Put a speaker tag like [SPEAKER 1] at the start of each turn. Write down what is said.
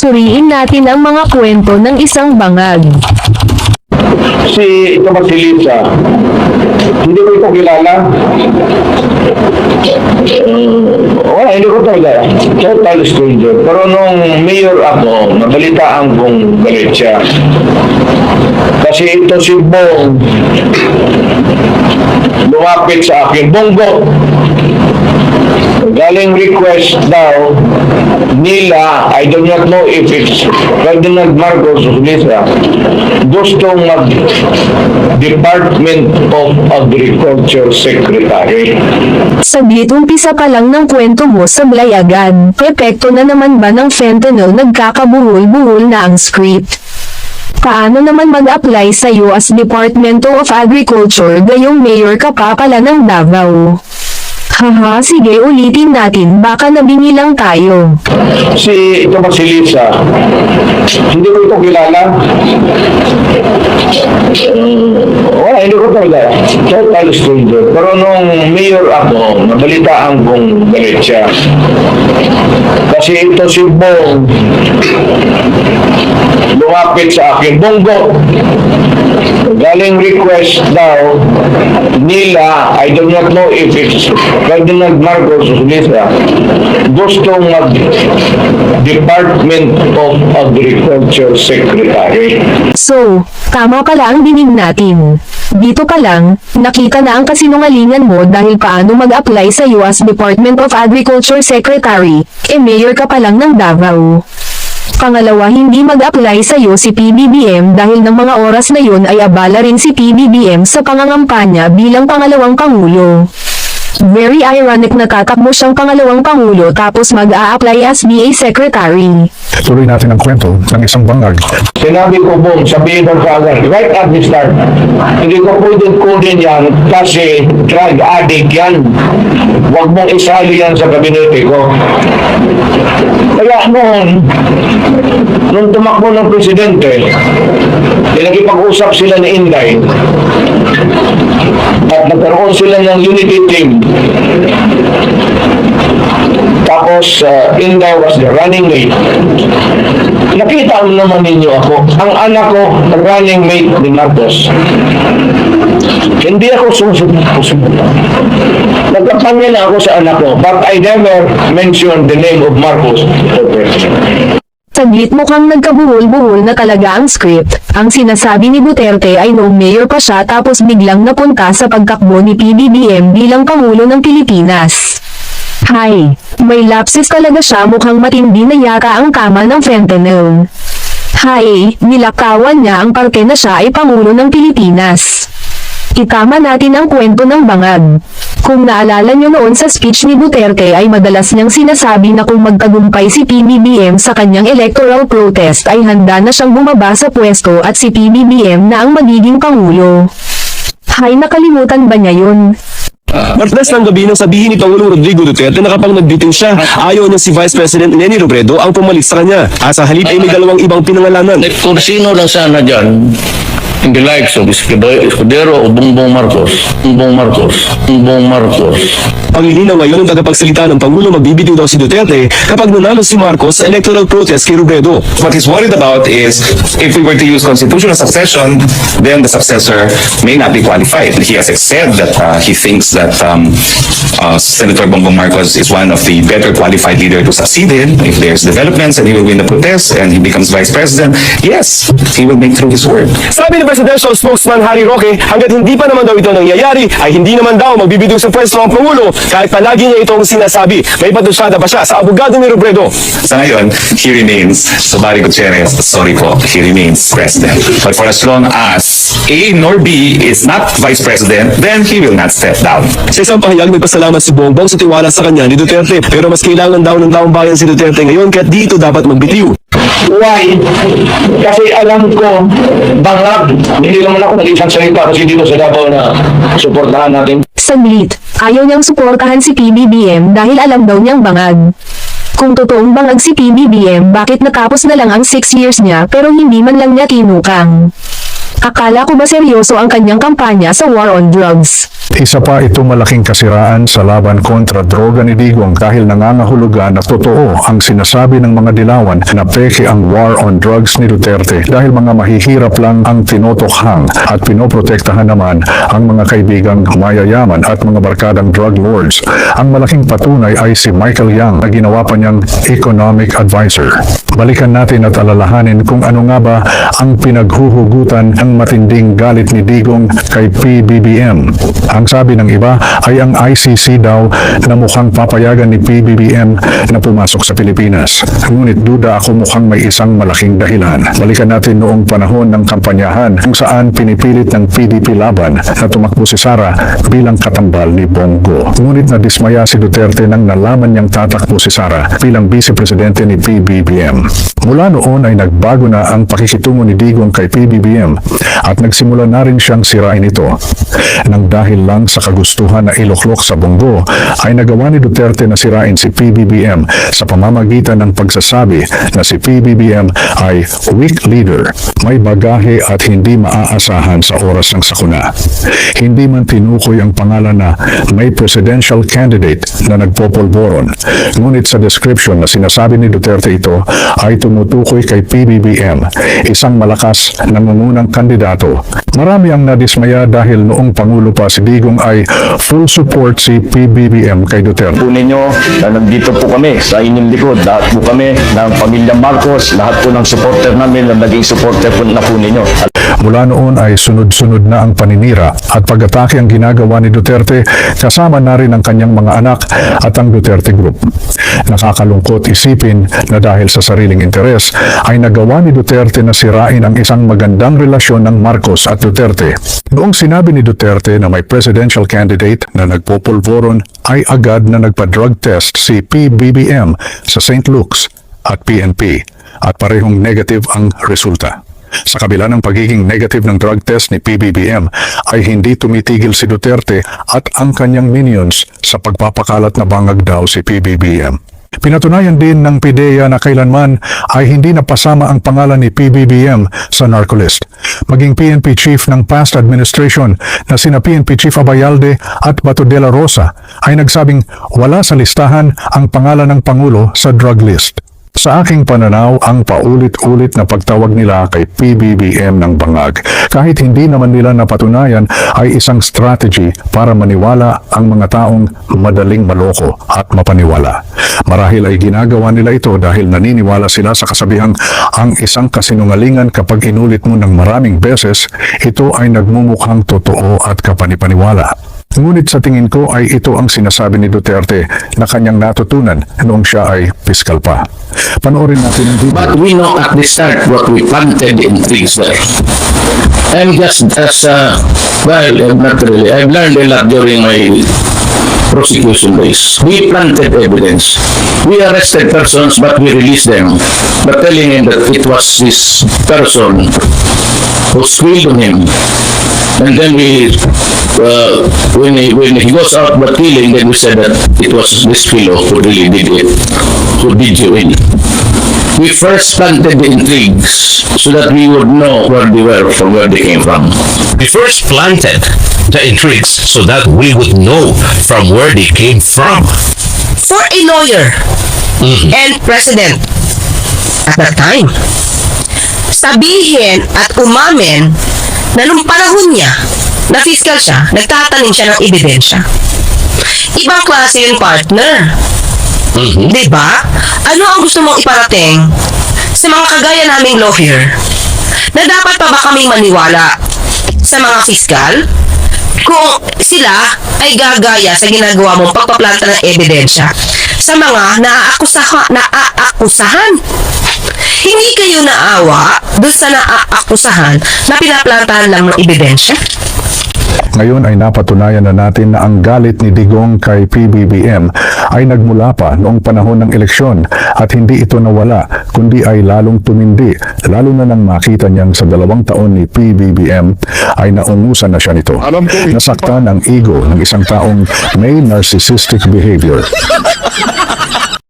[SPEAKER 1] Suriin natin ang mga kwento ng isang bangag.
[SPEAKER 2] Ito ba si Lisa? Hindi ko ito kilala. Wala, hindi ko talaga. Total stranger. Pero nung mayor ako, nabalitaan kong galit siya. Kasi ito si Bong lumapit sa akin. Bongo! Galing request daw nila, I do not know if it's Ferdinand Marcos o Lisa, gustong mag-Department of Agriculture Secretary.
[SPEAKER 1] Saglit umpisa pa lang ng kwento mo sablay agad. Epekto na naman ba ng fentanyl nagkakabuhol-buhol na ang script? Paano naman mag-apply sa US Department of Agriculture gayong mayor ka pa pala ng Davao? Haha, sige ulitin natin, baka nabingi lang tayo.
[SPEAKER 2] Ito ba si Lisa? Hindi ko ito kilala. Wala, hindi ko talaga. Total stranger. Pero nung mayor ako, nabalitaan kong galit siya. Kasi ito si Bong lumapit sa akin. Bongo! Galing request daw nila, I do not know if it's Ferdinand Marcos o Lisa, gustong mag-Department of Agriculture Secretary.
[SPEAKER 1] So, tama pala ang dinig natin. Dito pa lang, nakita na ang kasinungalingan mo dahil paano mag-apply sa US Department of Agriculture Secretary, mayor ka pa lang ng Davao. Pangalawa, hindi mag-apply sa iyo si PBBM dahil ng mga oras na yun ay abala rin si PBBM sa pangangampanya bilang pangalawang pangulo. Very ironic na tatakbo siyang pangalawang pangulo tapos mag-a-apply as BA Secretary.
[SPEAKER 3] Tuloy natin ang kwento ng isang bangag.
[SPEAKER 2] Sinabi ko, Bong, sabihin ko kagad, right at the start, hindi ko pwedeng kunin yan kasi drug addict yan. Huwag mong isali yan sa gabinete ko. Kaya nung tumakbo ng presidente, nakipag-usap sila ni Inday at nagkaroon sila ng unity team. Tapos, Inday was the running mate. Nakita mo naman ninyo ako. Ang anak ko, running mate ni Marcos. Hindi ako susunod. Nagkampanya na ako sa anak ko, but I never mentioned the name of Marcos.
[SPEAKER 1] Saglit mukhang nagkabuhol-buhol na talaga ang script. Ang sinasabi ni Duterte ay noong mayor pa siya tapos biglang napunta sa pagtakbo ni PBBM bilang Pangulo ng Pilipinas. Hay, may lapses talaga siya, mukhang matindi na yaka ang kama ng fentanyl. Hay, nilakawan niya ang parte na siya ay Pangulo ng Pilipinas. Itama natin ang kwento ng bangag. Kung naalala nyo noon sa speech ni Duterte ay madalas niyang sinasabi na kung magtagumpay si PBBM sa kanyang electoral protest ay handa na siyang bumaba sa pwesto at si PBBM na ang magiging Pangulo. Hay, nakalimutan ba niya yun?
[SPEAKER 4] Martes ng gabi nang sabihin ni Pangulong Rodrigo Duterte na kapag nagbitin siya, ayaw niya si Vice President Leni Robredo ang pumalit sa kanya. Sa halip ay may dalawang ibang pinangalanan.
[SPEAKER 5] Kung sino lang sana dyan, in the likes of Escudero o Bongbong Marcos.
[SPEAKER 4] Panglilinaw ngayon ng tagapagsalita ng Pangulo, magbibitiw daw si Duterte kapag nanalo si Marcos sa electoral protest kay Robredo.
[SPEAKER 6] What he's worried about is if we were to use constitutional succession, then the successor may not be qualified. He has said that he thinks that Senator Bongbong Marcos is one of the better qualified leader to succeed in. If there's developments and he will win the protest and he becomes vice president, yes, he will make through his word.
[SPEAKER 4] Sabi ni Presidential Spokesman Harry Roque, hanggat hindi pa naman daw ito nangyayari, ay hindi naman daw magbibitiw sa pwesto ang Pangulo kahit palagi niya itong sinasabi. May patusyada pa siya sa abogado ni Robredo.
[SPEAKER 6] Sa ngayon, he remains, Subari Gutierrez, sorry po, he remains president. But for as long as A nor B is not vice president, then he will not step down.
[SPEAKER 4] Sa isang pahayag, nagpasalamat si Bongbong sa tiwala sa kanya ni Duterte, pero mas kailangan daw ng taong bayan si Duterte ngayon kaya't dito dapat magbitiw.
[SPEAKER 2] Why? Kasi alam ko, bangag. Hindi naman ako nag-isang salita kasi dito sa Davao na suportahan natin.
[SPEAKER 1] Saglit, ayaw niyang suportahan si PBBM dahil alam daw niyang bangag. Kung totoong bangag si PBBM, bakit natapos na lang ang 6 years niya pero hindi man lang niya tinukang? Akala ko ba seryoso ang kanyang kampanya sa war on drugs?
[SPEAKER 3] Isa pa ito malaking kasiraan sa laban kontra droga ni Digong dahil nangangahulugan na totoo ang sinasabi ng mga dilawan na peke ang war on drugs ni Duterte dahil mga mahihirap lang ang tinotokhang at pinoprotektahan naman ang mga kaibigang mayayaman at mga barkadang drug lords. Ang malaking patunay ay si Michael Yang na ginawa pa niyang economic advisor. Balikan natin at alalahanin kung ano nga ba ang pinaghuhugutan ng matinding galit ni Digong kay PBBM. Ang sabi ng iba ay ang ICC daw na mukhang papayagan ni PBBM na pumasok sa Pilipinas. Ngunit duda ako mukhang may isang malaking dahilan. Balikan natin noong panahon ng kampanyahan kung saan pinipilit ng PDP laban na tumakbo si Sara bilang katambal ni Bongo. Ngunit nadismaya si Duterte nang nalaman niyang tatakbo si Sara bilang vice-presidente ni PBBM. Mula noon ay nagbago na ang pakikitungo ni Digong kay PBBM at nagsimula na rin siyang sirain ito. Nang dahil lang sa kagustuhan na iluklok sa Bongo ay nagawa ni Duterte na sirain si PBBM sa pamamagitan ng pagsasabi na si PBBM ay weak leader, may bagahe at hindi maaasahan sa oras ng sakuna. Hindi man tinukoy ang pangalan na may presidential candidate na nagpopolboron, ngunit sa description na sinasabi ni Duterte ito ay tumutukoy kay PBBM, isang malakas na nangungunang kandidato. Marami ang nadismaya dahil noong Pangulo pa si Digong ay full support si PBBM kay Duterte.
[SPEAKER 4] Po ninyo na nandito po kami sa inyong likod. Lahat po kami ng pamilya Marcos, lahat po ng supporter namin na naging supporter po na po ninyo.
[SPEAKER 3] Mula noon ay sunod-sunod na ang paninira at pag-atake ang ginagawa ni Duterte kasama na rin ang kanyang mga anak at ang Duterte Group. Nakakalungkot isipin na dahil sa sariling interes ay nagawa ni Duterte na sirain ang isang magandang relasyon ng Marcos at Duterte. Noong sinabi ni Duterte na may presidential candidate na nagpopulvoron ay agad na nagpa-drug test si PBBM sa St. Luke's at PNP at parehong negative ang resulta. Sa kabila ng pagiging negative ng drug test ni PBBM ay hindi tumitigil si Duterte at ang kanyang minions sa pagpapakalat na bangag daw si PBBM. Pinatunayan din ng PIDEA na kailanman ay hindi napasama ang pangalan ni PBBM sa narcolist. Maging PNP chief ng past administration na sina PNP Chief Abayalde at Bato de la Rosa ay nagsabing wala sa listahan ang pangalan ng Pangulo sa drug list. Sa aking pananaw, ang paulit-ulit na pagtawag nila kay PBBM ng bangag, kahit hindi naman nila napatunayan, ay isang strategy para maniwala ang mga taong madaling maloko at mapaniwala. Marahil ay ginagawa nila ito dahil naniniwala sila sa kasabihang ang isang kasinungalingan kapag inulit mo ng maraming beses, ito ay nagmumukhang totoo at kapanipaniwala. Ngunit sa tingin ko ay ito ang sinasabi ni Duterte na kanyang natutunan noong siya ay piskal pa. Panoorin natin ang video.
[SPEAKER 5] But we know at the start what we planted in trees there. I'm just as, not really. I've learned a lot during my prosecution days. We planted evidence. We arrested persons but we released them. But telling him that it was this person who squealed on him. And then when he goes out but killing, then we said that it was this fellow who really did it, who did you in. We first planted the intrigues so that we would know where they were from where they came from.
[SPEAKER 7] We first planted the intrigues so that we would know from where they came from.
[SPEAKER 8] For a lawyer and president at that time, sabihin at umamin na nung panahon niya na fiscal siya, nagtatanim siya ng ebidensya. Ibang klase yung partner. Diba? Ano ang gusto mong iparating sa mga kagaya naming lawyer na dapat pa ba kaming maniwala sa mga fiscal kung sila ay gagaya sa ginagawa mong pagpaplanta ng ebidensya sa mga naaakusahan? Hindi kayo naawa doon sa naaakusahan na pinaplantahan lang ng ebidensya?
[SPEAKER 3] Ngayon ay napatunayan na natin na ang galit ni Digong kay PBBM ay nagmula pa noong panahon ng eleksyon at hindi ito nawala kundi ay lalong tumindi, lalo na nang makita niyang sa 2 taon ni PBBM ay naungusan na siya nito. Nasaktan ang ego ng isang taong may narcissistic behavior.